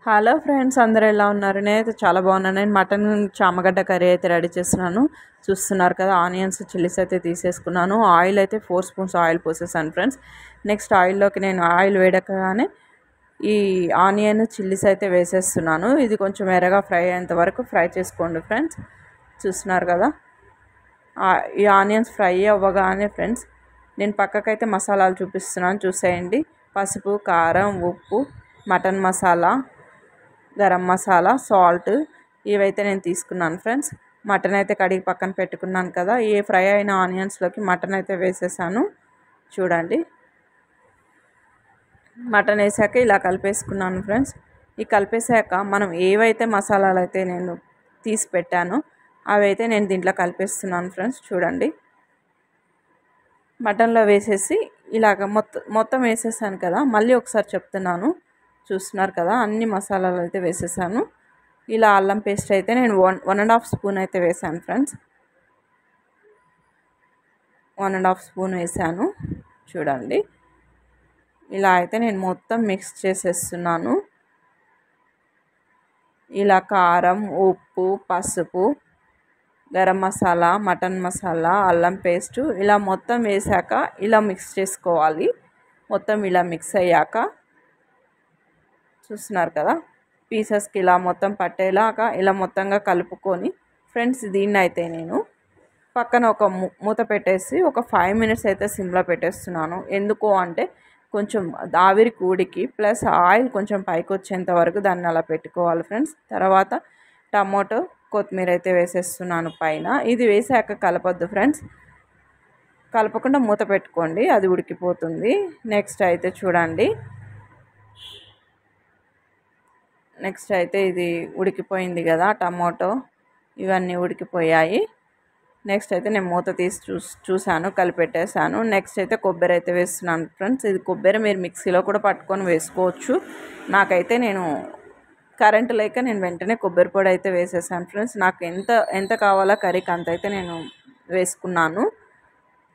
Hello friends, అందరూ ఎలా ఉన్నారు? నేనైతే చాలా బాగున్నాను. నేను మటన్ చామగడ్డ కర్రీ అయితే రెడీ చేస్తున్నాను. చూస్తున్నారు కదా, ఆనియన్స్ చిల్లీస్ అయితే తీసేసుకున్నాను. ఆయిల్ అయితే 4 స్పూన్స్ ఆయిల్ పోసేసాను ఫ్రెండ్స్. నెక్స్ట్ ఆయిల్లోకి నేను ఆయిల్ వేడకగానే ఈ ఆనియన్ చిల్లీస్ అయితే వేసేస్తున్నాను. ఇది కొంచెం ఎర్రగా ఫ్రై అయ్యేంత వరకు ఫ్రై చేసుకోండి ఫ్రెండ్స్. చూస్తున్నారు కదా, ఈ ఆనియన్స్ ఫ్రై అవ్వగానే ఫ్రెండ్స్ నేను పక్కకైతే మసాలాలు చూపిస్తున్నాను, చూసేయండి. పసుపు, కారం, ఉప్పు, మటన్ మసాలా, గరం మసాలా, సాల్ట్ ఇవైతే నేను తీసుకున్నాను ఫ్రెండ్స్. మటన్ అయితే కడిగి పక్కన పెట్టుకున్నాను కదా, ఈ ఫ్రై అయిన ఆనియన్స్లోకి మటన్ అయితే వేసేసాను. చూడండి, మటన్ వేసాక ఇలా కలిపేసుకున్నాను ఫ్రెండ్స్. ఈ కలిపేసాక మనం ఏవైతే మసాలాలు అయితే నేను తీసి పెట్టానో అవైతే నేను దీంట్లో కలిపేస్తున్నాను ఫ్రెండ్స్. చూడండి, మటన్లో వేసేసి ఇలాగ మొత్తం వేసేసాను కదా. మళ్ళీ ఒకసారి చెప్తున్నాను, చూస్తున్నారు కదా, అన్ని మసాలాలు అయితే వేసేసాను. ఇలా అల్లం పేస్ట్ అయితే నేను 1.5 స్పూన్ అయితే వేసాను ఫ్రెండ్స్. 1.5 స్పూన్ వేసాను. చూడండి, ఇలా అయితే నేను మొత్తం మిక్స్ చేసేస్తున్నాను. ఇలా కారం, ఉప్పు, పసుపు, గరం మసాలా, మటన్ మసాలా, అల్లం పేస్టు ఇలా మొత్తం వేసాక ఇలా మిక్స్ చేసుకోవాలి. మొత్తం ఇలా మిక్స్ అయ్యాక చూస్తున్నారు కదా, పీసెస్కి ఇలా మొత్తం పట్టేలాగా ఇలా మొత్తంగా కలుపుకొని ఫ్రెండ్స్, దీన్ని అయితే నేను పక్కన ఒక మూత పెట్టేసి ఒక 5 మినిట్స్ అయితే సిమ్లో పెట్టేస్తున్నాను. ఎందుకు అంటే కొంచెం ఆవిరి కూడికి ప్లస్ ఆయిల్ కొంచెం పైకి వచ్చేంత వరకు దాన్ని అలా పెట్టుకోవాలి ఫ్రెండ్స్. తర్వాత టమాటో, కొత్తిమీర అయితే వేసేస్తున్నాను పైన. ఇది వేసాక కలపొద్దు ఫ్రెండ్స్, కలపకుండా మూత పెట్టుకోండి, అది ఉడికిపోతుంది. నెక్స్ట్ అయితే చూడండి, నెక్స్ట్ అయితే ఇది ఉడికిపోయింది కదా, టమాటో ఇవన్నీ ఉడికిపోయాయి. నెక్స్ట్ అయితే నేను మూత తీసి చూసాను, కలిపెట్టేసాను. నెక్స్ట్ అయితే కొబ్బరి అయితే వేస్తున్నాను ఫ్రెండ్స్. ఇది కొబ్బరి మీరు మిక్సీలో కూడా పట్టుకొని వేసుకోవచ్చు. నాకైతే నేను కరెంట్ లేక నేను వెంటనే కొబ్బరి పొడి అయితే వేసేసాను ఫ్రెండ్స్. నాకు ఎంత కావాలో కర్రీకి అంత అయితే నేను వేసుకున్నాను.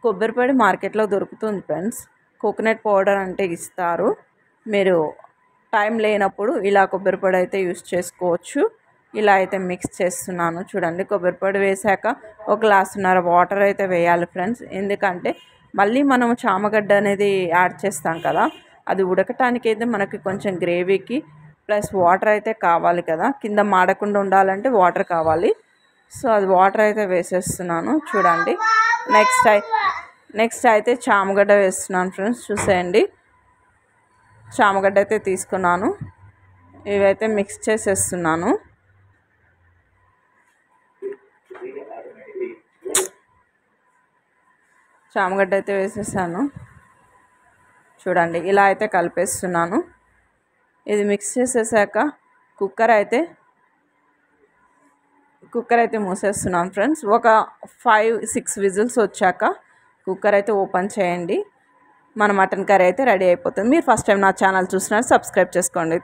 కొబ్బరి పొడి మార్కెట్లో దొరుకుతుంది ఫ్రెండ్స్. కోకోనట్ పౌడర్ అంటే ఇస్తారు. మీరు టైం లేనప్పుడు ఇలా కొబ్బరి పొడి అయితే యూస్ చేసుకోవచ్చు. ఇలా అయితే మిక్స్ చేస్తున్నాను. చూడండి, కొబ్బరి పొడి వేసాక 1 గ్లాసున్నర వాటర్ అయితే వేయాలి ఫ్రెండ్స్. ఎందుకంటే మళ్ళీ మనం చామగడ్డ అనేది యాడ్ చేస్తాం కదా, అది ఉడకటానికి అయితే మనకి కొంచెం గ్రేవీకి ప్లస్ వాటర్ అయితే కావాలి కదా, కింద మాడకుండా ఉండాలంటే వాటర్ కావాలి. సో అది వాటర్ అయితే వేసేస్తున్నాను. చూడండి, నెక్స్ట్ అయితే చామగడ్డ వేస్తున్నాను ఫ్రెండ్స్. చూసేయండి, చామగడ్డ అయితే తీసుకున్నాను. ఇవైతే మిక్స్ చేసేస్తున్నాను. చామగడ్డ అయితే వేసేసాను. చూడండి, ఇలా అయితే కలిపేస్తున్నాను. ఇది మిక్స్ చేసేసాక కుక్కర్ అయితే మూసేస్తున్నాను ఫ్రెండ్స్. ఒక 5-6 విజిల్స్ వచ్చాక కుక్కర్ అయితే ఓపెన్ చేయండి. మన మటన్ కర్రీ అయితే రెడీ అయిపోతుంది. మీరు ఫస్ట్ టైం నా ఛానల్ చూసినా సబ్స్క్రైబ్ చేసుకోండి.